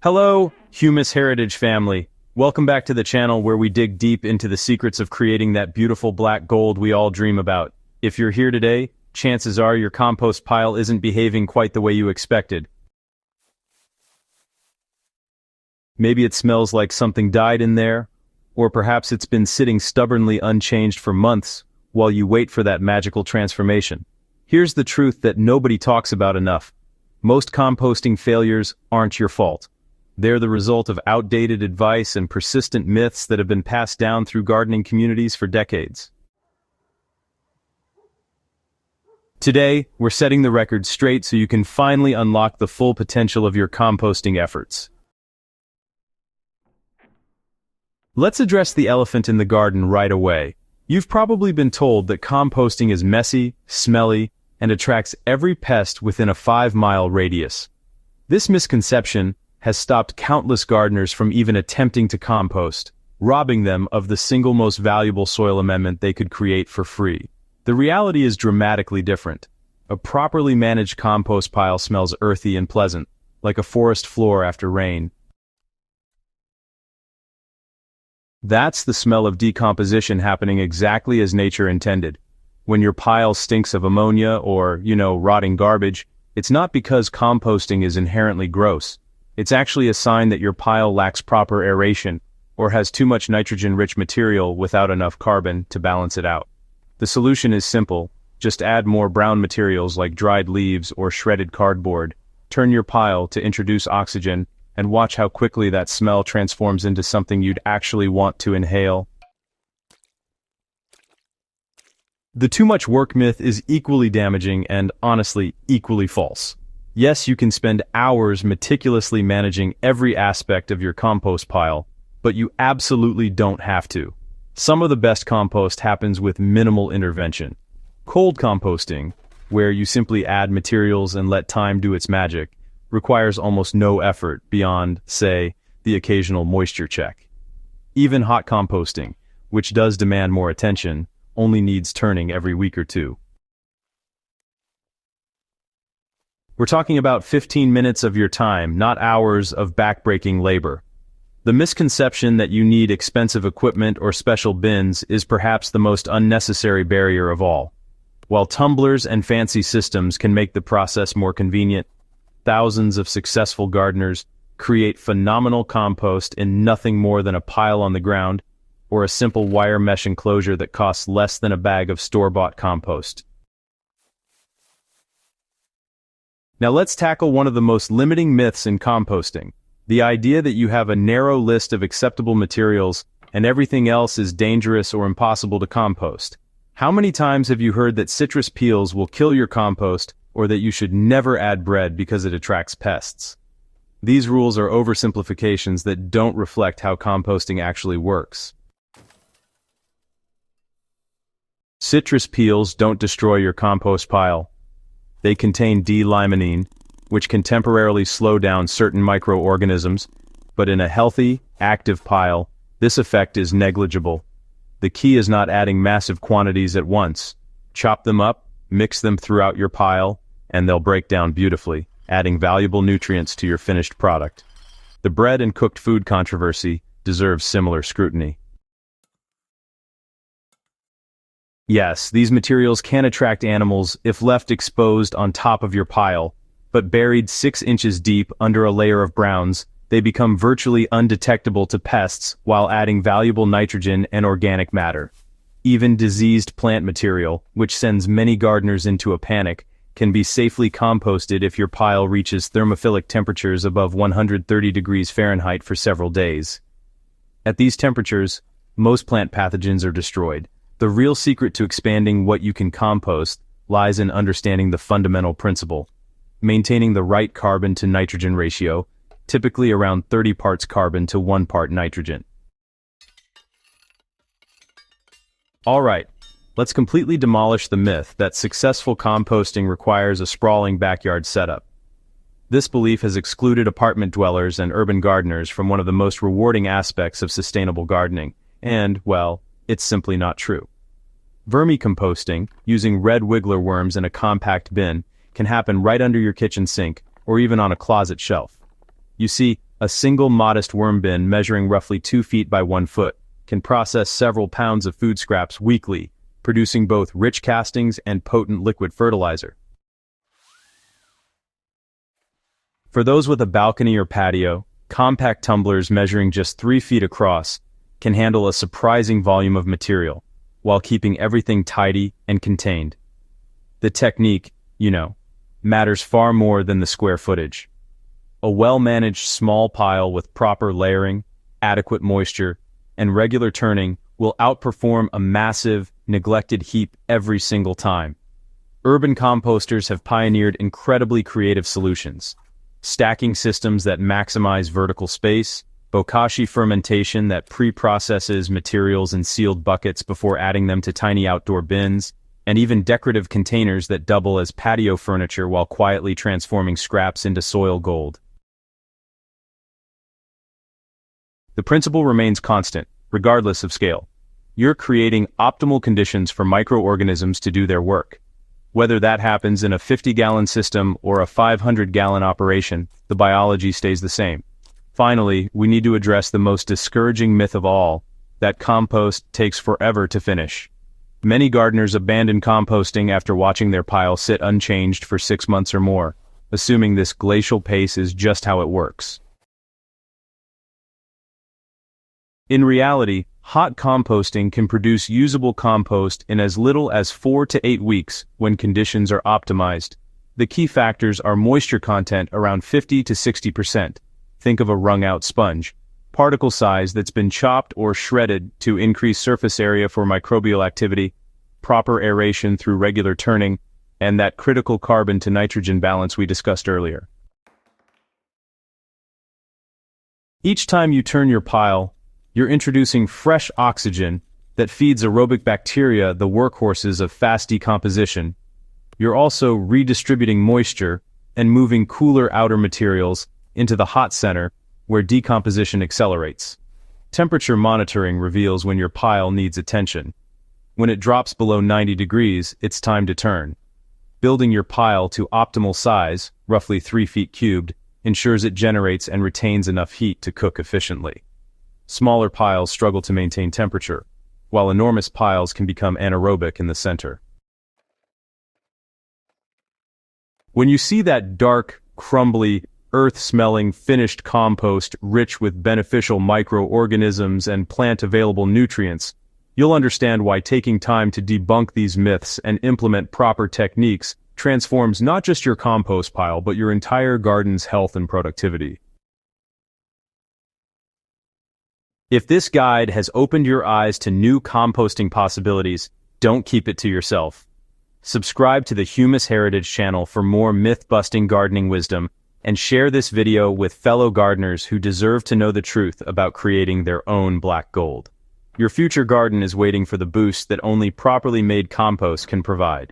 Hello, Humus Heritage family. Welcome back to the channel where we dig deep into the secrets of creating that beautiful black gold we all dream about. If you're here today, chances are your compost pile isn't behaving quite the way you expected. Maybe it smells like something died in there, or perhaps it's been sitting stubbornly unchanged for months while you wait for that magical transformation. Here's the truth that nobody talks about enough. Most composting failures aren't your fault. They're the result of outdated advice and persistent myths that have been passed down through gardening communities for decades. Today, we're setting the record straight so you can finally unlock the full potential of your composting efforts. Let's address the elephant in the garden right away. You've probably been told that composting is messy, smelly, and attracts every pest within a 5-mile radius. This misconception has stopped countless gardeners from even attempting to compost, robbing them of the single most valuable soil amendment they could create for free. The reality is dramatically different. A properly managed compost pile smells earthy and pleasant, like a forest floor after rain. That's the smell of decomposition happening exactly as nature intended. When your pile stinks of ammonia or, rotting garbage, it's not because composting is inherently gross. It's actually a sign that your pile lacks proper aeration or has too much nitrogen-rich material without enough carbon to balance it out. The solution is simple. Just add more brown materials like dried leaves or shredded cardboard. Turn your pile to introduce oxygen and watch how quickly that smell transforms into something you'd actually want to inhale. The too much work myth is equally damaging and, honestly, equally false. Yes, you can spend hours meticulously managing every aspect of your compost pile, but you absolutely don't have to. Some of the best compost happens with minimal intervention. Cold composting, where you simply add materials and let time do its magic, requires almost no effort beyond, say, the occasional moisture check. Even hot composting, which does demand more attention, only needs turning every week or two. We're talking about 15 minutes of your time, not hours of back-breaking labor. The misconception that you need expensive equipment or special bins is perhaps the most unnecessary barrier of all. While tumblers and fancy systems can make the process more convenient, thousands of successful gardeners create phenomenal compost in nothing more than a pile on the ground or a simple wire mesh enclosure that costs less than a bag of store-bought compost. Now let's tackle one of the most limiting myths in composting, the idea that you have a narrow list of acceptable materials and everything else is dangerous or impossible to compost. How many times have you heard that citrus peels will kill your compost or that you should never add bread because it attracts pests? These rules are oversimplifications that don't reflect how composting actually works. Citrus peels don't destroy your compost pile. They contain D-limonene, which can temporarily slow down certain microorganisms, but in a healthy, active pile, this effect is negligible. The key is not adding massive quantities at once. Chop them up, mix them throughout your pile, and they'll break down beautifully, adding valuable nutrients to your finished product. The bread and cooked food controversy deserves similar scrutiny. Yes, these materials can attract animals if left exposed on top of your pile, but buried 6 inches deep under a layer of browns, they become virtually undetectable to pests while adding valuable nitrogen and organic matter. Even diseased plant material, which sends many gardeners into a panic, can be safely composted if your pile reaches thermophilic temperatures above 130 degrees Fahrenheit for several days. At these temperatures, most plant pathogens are destroyed. The real secret to expanding what you can compost lies in understanding the fundamental principle: maintaining the right carbon to nitrogen ratio, typically around 30 parts carbon to 1 part nitrogen. Alright, let's completely demolish the myth that successful composting requires a sprawling backyard setup. This belief has excluded apartment dwellers and urban gardeners from one of the most rewarding aspects of sustainable gardening, and, well, it's simply not true. Vermicomposting, using red wiggler worms in a compact bin, can happen right under your kitchen sink or even on a closet shelf. You see, A single modest worm bin measuring roughly 2 feet by 1 foot can process several pounds of food scraps weekly, producing both rich castings and potent liquid fertilizer. For those with a balcony or patio, compact tumblers measuring just 3 feet across can handle a surprising volume of material, while keeping everything tidy and contained. The technique, matters far more than the square footage. A well-managed small pile with proper layering, adequate moisture, and regular turning will outperform a massive, neglected heap every single time. Urban composters have pioneered incredibly creative solutions. Stacking systems that maximize vertical space, bokashi fermentation that pre-processes materials in sealed buckets before adding them to tiny outdoor bins, and even decorative containers that double as patio furniture while quietly transforming scraps into soil gold. The principle remains constant, regardless of scale. You're creating optimal conditions for microorganisms to do their work. Whether that happens in a 50-gallon system or a 500-gallon operation, the biology stays the same. Finally, we need to address the most discouraging myth of all, that compost takes forever to finish. Many gardeners abandon composting after watching their pile sit unchanged for 6 months or more, assuming this glacial pace is just how it works. In reality, hot composting can produce usable compost in as little as 4 to 8 weeks when conditions are optimized. The key factors are moisture content around 50 to 60%. Think of a wrung-out sponge. Particle size that's been chopped or shredded to increase surface area for microbial activity, proper aeration through regular turning, and that critical carbon to nitrogen balance we discussed earlier. Each time you turn your pile, you're introducing fresh oxygen that feeds aerobic bacteria, the workhorses of fast decomposition. You're also redistributing moisture and moving cooler outer materials into the hot center where decomposition accelerates. Temperature monitoring reveals when your pile needs attention. When it drops below 90 degrees, it's time to turn. Building your pile to optimal size, roughly 3 feet cubed, ensures it generates and retains enough heat to cook efficiently. Smaller piles struggle to maintain temperature, while enormous piles can become anaerobic in the center. When you see that dark, crumbly, earth-smelling finished compost rich with beneficial microorganisms and plant-available nutrients, you'll understand why taking time to debunk these myths and implement proper techniques transforms not just your compost pile but your entire garden's health and productivity. If this guide has opened your eyes to new composting possibilities, don't keep it to yourself. Subscribe to the Humus Heritage channel for more myth-busting gardening wisdom, and share this video with fellow gardeners who deserve to know the truth about creating their own black gold. Your future garden is waiting for the boost that only properly made compost can provide.